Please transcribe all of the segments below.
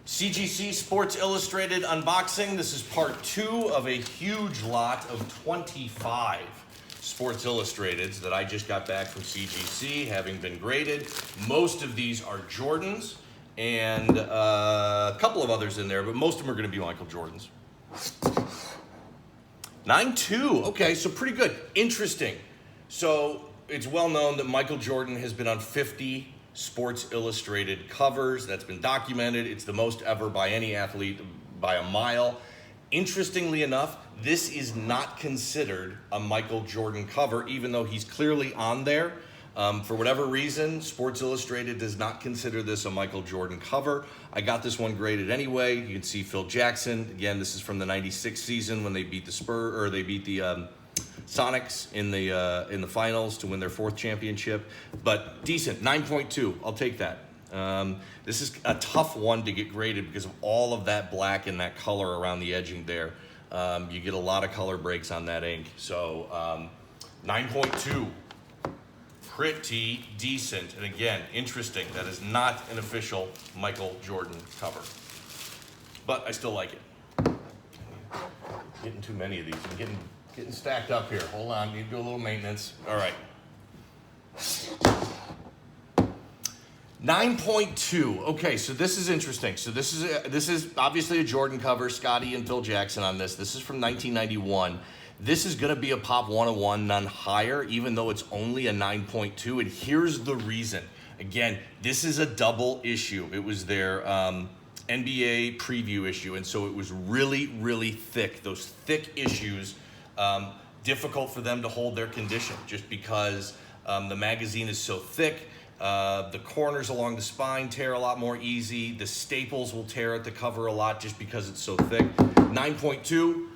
CGC Sports Illustrated unboxing. This is part 2 of a huge lot of 25 Sports Illustrateds that I just got back from CGC, having been graded. Most of these are Jordans and a couple of others in there, but most of them are going to be Michael Jordans. 9-2, okay, so pretty good. Interesting. So it's well known that Michael Jordan has been on 50 Sports Illustrated covers. That's been documented. It's the most ever by any athlete by a mile. Interestingly enough, this is not considered a Michael Jordan cover, even though he's clearly on there. For whatever reason, Sports Illustrated does not consider this a Michael Jordan cover. I got this one graded anyway. You can see Phil Jackson. Again, this is from the '96 season when they beat the Sonics in the finals to win their 4th championship. But decent, 9.2. I'll take that. This is a tough one to get graded because of all of that black and that color around the edging there. You get a lot of color breaks on that ink. So 9.2. Pretty decent. And again, interesting. That is not an official Michael Jordan cover. But I still like it. Getting too many of these. I'm getting stacked up here. Hold on, need to do a little maintenance. All right. 9.2. Okay, so this is interesting. So this is obviously a Jordan cover. Scottie and Phil Jackson on this. This is from 1991. This is going to be a Pop 101, none higher, even though it's only a 9.2. And here's the reason. Again, this is a double issue. It was their NBA preview issue, and so it was really, really thick. Those thick issues, difficult for them to hold their condition just because the magazine is so thick. The corners along the spine tear a lot more easy. The staples will tear at the cover a lot just because it's so thick. 9.2,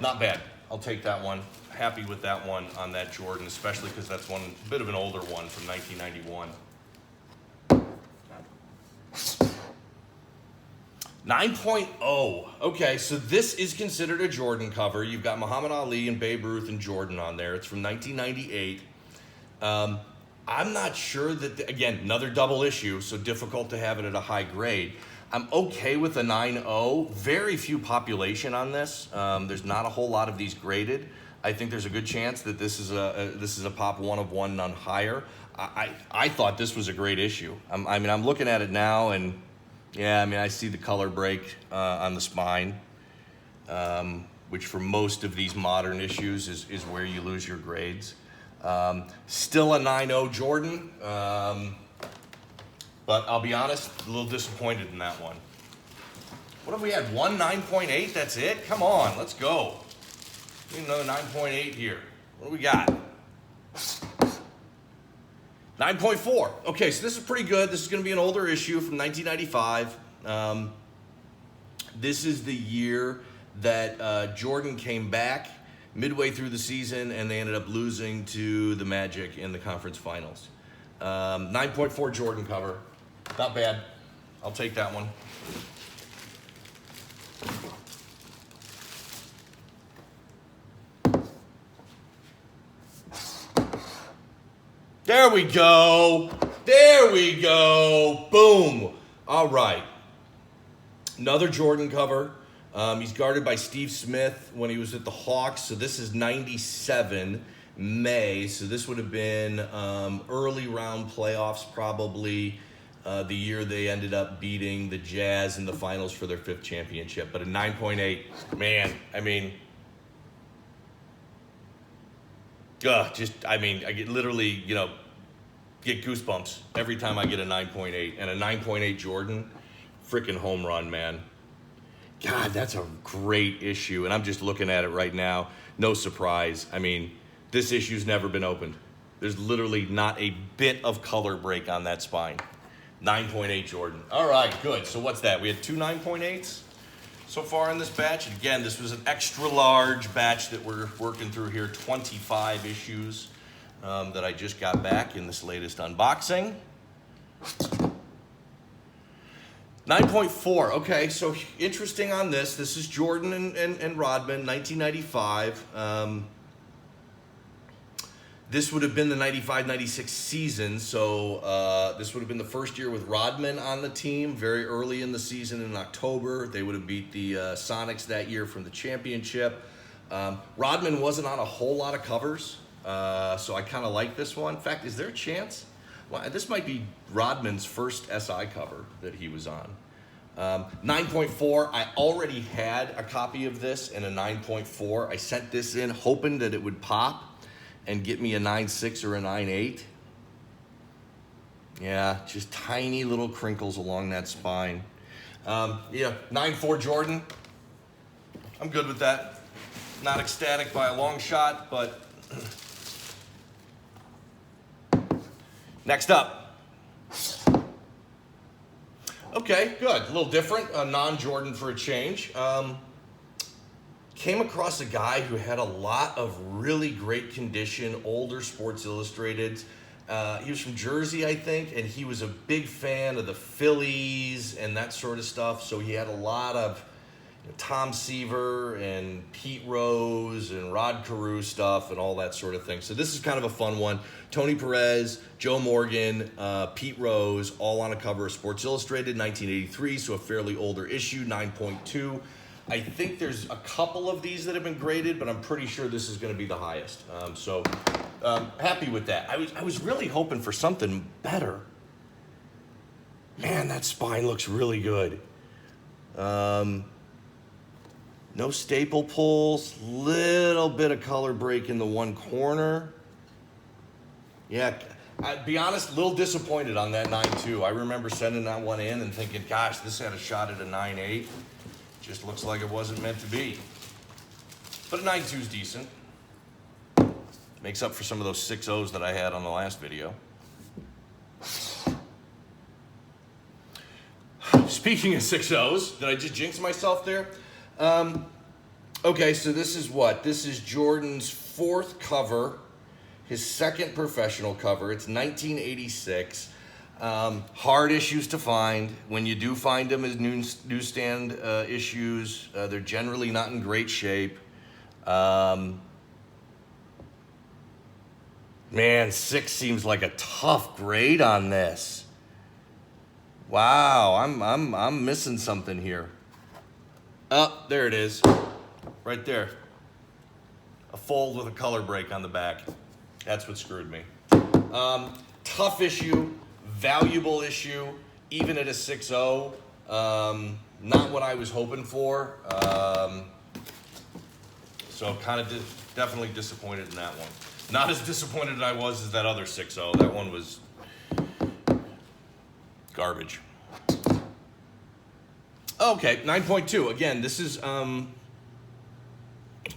not bad. I'll take that one. Happy with that one on that Jordan, especially because that's one bit of an older one from 1991. 9.0. Okay, so this is considered a Jordan cover. You've got Muhammad Ali and Babe Ruth and Jordan on there. It's from 1998. I'm not sure that, again, another double issue, so difficult to have it at a high grade. I'm okay with a 9.0. Very few population on this. There's not a whole lot of these graded. I think there's a good chance that this is a Pop 1 of 1, none higher. I thought this was a great issue. I'm looking at it now, and yeah, I see the color break on the spine, which for most of these modern issues is where you lose your grades. Still a 9.0 Jordan. But I'll be honest, a little disappointed in that one. What have we had? 9.8? That's it? Come on, let's go. We need another 9.8 here. What do we got? 9.4. Okay, so this is pretty good. This is going to be an older issue from 1995. This is the year that Jordan came back midway through the season, and they ended up losing to the Magic in the conference finals. 9.4 Jordan cover. Not bad. I'll take that one. There we go. There we go. Boom. All right. Another Jordan cover. He's guarded by Steve Smith when he was at the Hawks. So this is 97 May. So this would have been early round playoffs probably. The year they ended up beating the Jazz in the finals for their 5th championship. But a 9.8, man, I get literally, get goosebumps every time I get a 9.8. And a 9.8 Jordan, freaking home run, man. God, that's a great issue. And I'm just looking at it right now. No surprise. This issue's never been opened. There's literally not a bit of color break on that spine. 9.8 Jordan. All right, good. So what's that? We had 2 9.8s so far in this batch. And again, this was an extra large batch that we're working through here. 25 issues that I just got back in this latest unboxing. 9.4. Okay, so interesting on this. This is Jordan and Rodman, 1995. This would have been the 95-96 season, so this would have been the first year with Rodman on the team, very early in the season in October. They would have beat the Sonics that year from the championship. Rodman wasn't on a whole lot of covers, so I kind of like this one. In fact, is there a chance? Well, this might be Rodman's first SI cover that he was on. 9.4, I already had a copy of this in a 9.4. I sent this in hoping that it would pop and get me a 9.6 or a 9.8. Yeah, just tiny little crinkles along that spine. Yeah, 9.4 Jordan. I'm good with that. Not ecstatic by a long shot, but next up. Okay, good. A little different. A non-Jordan for a change. Came across a guy who had a lot of really great condition, older Sports Illustrated. He was from Jersey, I think, and he was a big fan of the Phillies and that sort of stuff. So he had a lot of Tom Seaver and Pete Rose and Rod Carew stuff and all that sort of thing. So this is kind of a fun one. Tony Perez, Joe Morgan, Pete Rose, all on a cover of Sports Illustrated, 1983, so a fairly older issue, 9.2. I think there's a couple of these that have been graded, but I'm pretty sure this is going to be the highest. So happy with that. I was really hoping for something better. Man, that spine looks really good. No staple pulls, little bit of color break in the one corner. Yeah, I'd be honest, a little disappointed on that 9.2. I remember sending that one in and thinking, gosh, this had a shot at a 9.8. Just looks like it wasn't meant to be. But a 9.2 is decent. Makes up for some of those 6.0s that I had on the last video. Speaking of 6.0s, did I just jinx myself there? Okay, so this is what? This is Jordan's fourth cover, his second professional cover. It's 1986. Hard issues to find. When you do find them as newsstand issues, they're generally not in great shape. Man, 6 seems like a tough grade on this. Wow, I'm missing something here. Oh, there it is. Right there. A fold with a color break on the back. That's what screwed me. Tough issue, valuable issue, even at a 6.0. Not what I was hoping for. So kind of definitely disappointed in that one. Not as disappointed as I was as that other 6.0. That one was garbage. Okay, 9.2. Again, this is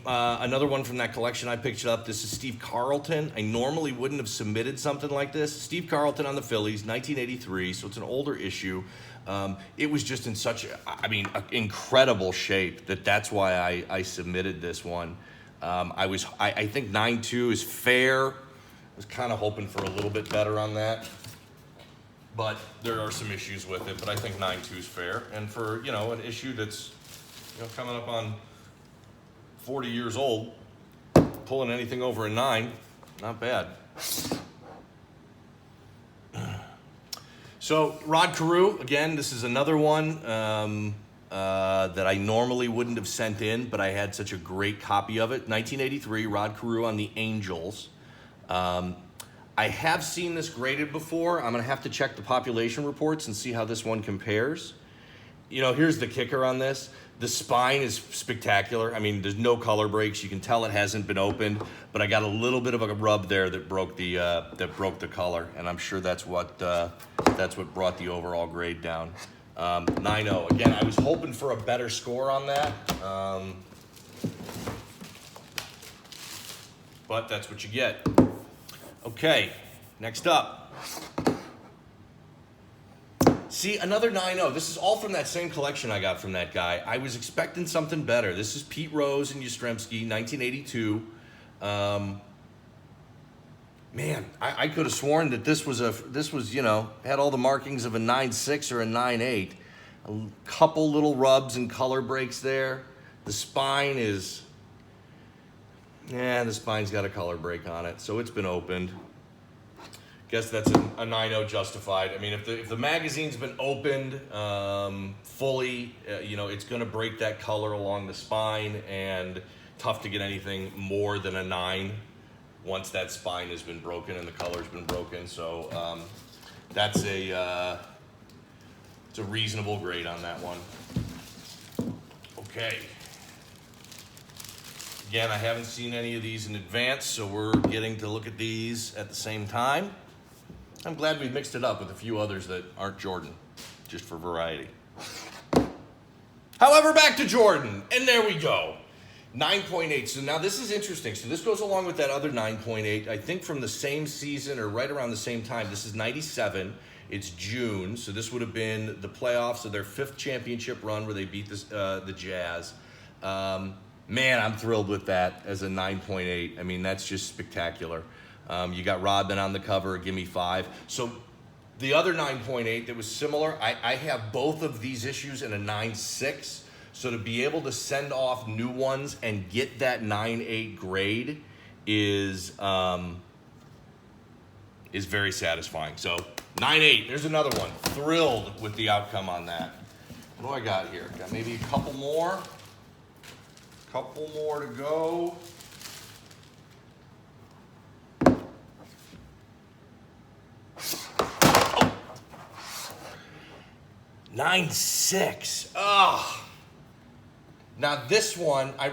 another one from that collection. I picked it up. This is Steve Carlton. I normally wouldn't have submitted something like this. Steve Carlton on the Phillies, 1983, so it's an older issue. It was just in such, incredible shape that's why I submitted this one. I think 9.2 is fair. I was kind of hoping for a little bit better on that. But there are some issues with it, but I think 9.2 is fair. And for, an issue that's, coming up on 40 years old, pulling anything over a 9, not bad. So, Rod Carew, again, this is another one that I normally wouldn't have sent in, but I had such a great copy of it. 1983, Rod Carew on the Angels. I have seen this graded before. I'm going to have to check the population reports and see how this one compares. Here's the kicker on this. The spine is spectacular. I mean, there's no color breaks. You can tell it hasn't been opened, but I got a little bit of a rub there that broke the color, and I'm sure that's what brought the overall grade down. 9.0. Again, I was hoping for a better score on that, but that's what you get. Okay, next up. See, another 9.0. This is all from that same collection I got from that guy. I was expecting something better. This is Pete Rose and Yastrzemski, 1982. Man, I could have sworn that this was had all the markings of a 9.6 or a 9.8. A couple little rubs and color breaks there. The spine is Yeah, the spine's got a color break on it, so it's been opened. Guess that's a 9.0 justified. I mean, if the magazine's been opened fully, it's going to break that color along the spine, and tough to get anything more than a 9 once that spine has been broken and the color's been broken. So that's it's a reasonable grade on that one. Okay. Again, I haven't seen any of these in advance, so we're getting to look at these at the same time. I'm glad we mixed it up with a few others that aren't Jordan, just for variety. However, back to Jordan, and there we go. 9.8. So now this is interesting. So this goes along with that other 9.8, I think from the same season or right around the same time. This is 97. It's June, so this would have been the playoffs of their 5th championship run where they beat the Jazz. Man, I'm thrilled with that as a 9.8. I mean, that's just spectacular. You got Rodman on the cover, give me 5. So the other 9.8 that was similar, I have both of these issues in a 9.6. So to be able to send off new ones and get that 9.8 grade is very satisfying. So 9.8, there's another one. Thrilled with the outcome on that. What do I got here? Got maybe a couple more. Couple more to go. Oh. 9.6. Oh. Now this one, I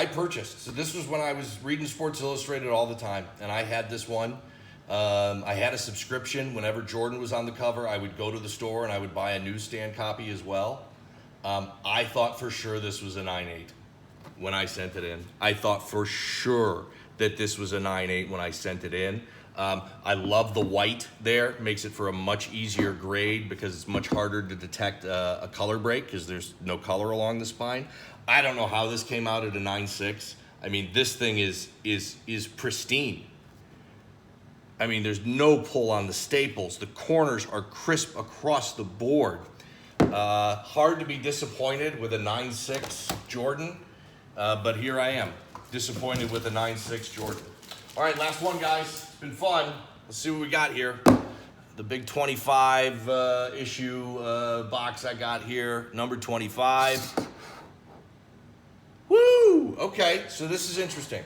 purchased. So this was when I was reading Sports Illustrated all the time, and I had this one. I had a subscription. Whenever Jordan was on the cover, I would go to the store and I would buy a newsstand copy as well. I thought for sure this was a 9.8 when I sent it in. I thought for sure that this was a 9.8 when I sent it in. I love the white there. It makes it for a much easier grade because it's much harder to detect a color break because there's no color along the spine. I don't know how this came out at a 9.6. I mean, this thing is pristine. I mean, there's no pull on the staples. The corners are crisp across the board. Hard to be disappointed with a 9.6 Jordan, but here I am, disappointed with a 9.6 Jordan. All right, last one, guys. It's been fun. Let's see what we got here. The big 25 issue box I got here, number 25. Woo! Okay, so this is interesting.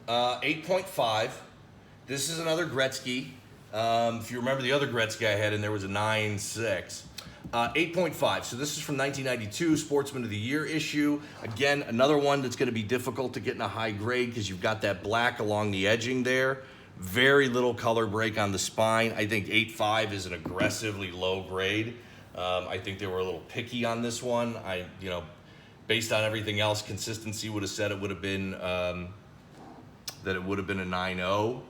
8.5. This is another Gretzky. If you remember the other Gretzky I had in there was a 9.6. 8.5. So this is from 1992, Sportsman of the Year issue. Again, another one that's going to be difficult to get in a high grade because you've got that black along the edging there. Very little color break on the spine. I think 8.5 is an aggressively low grade. I think they were a little picky on this one. Based on everything else, consistency would have said it would have been that it would have been a 9.0.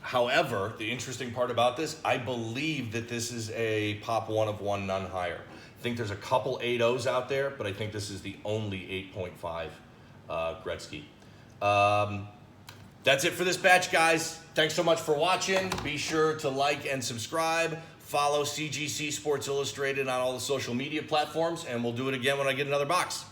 However, the interesting part about this, I believe that this is a pop 1 of 1, none higher. I think there's a couple 8.0s out there, but I think this is the only 8.5 Gretzky. That's it for this batch, guys. Thanks so much for watching. Be sure to like and subscribe. Follow CGC Sports Illustrated on all the social media platforms, and we'll do it again when I get another box.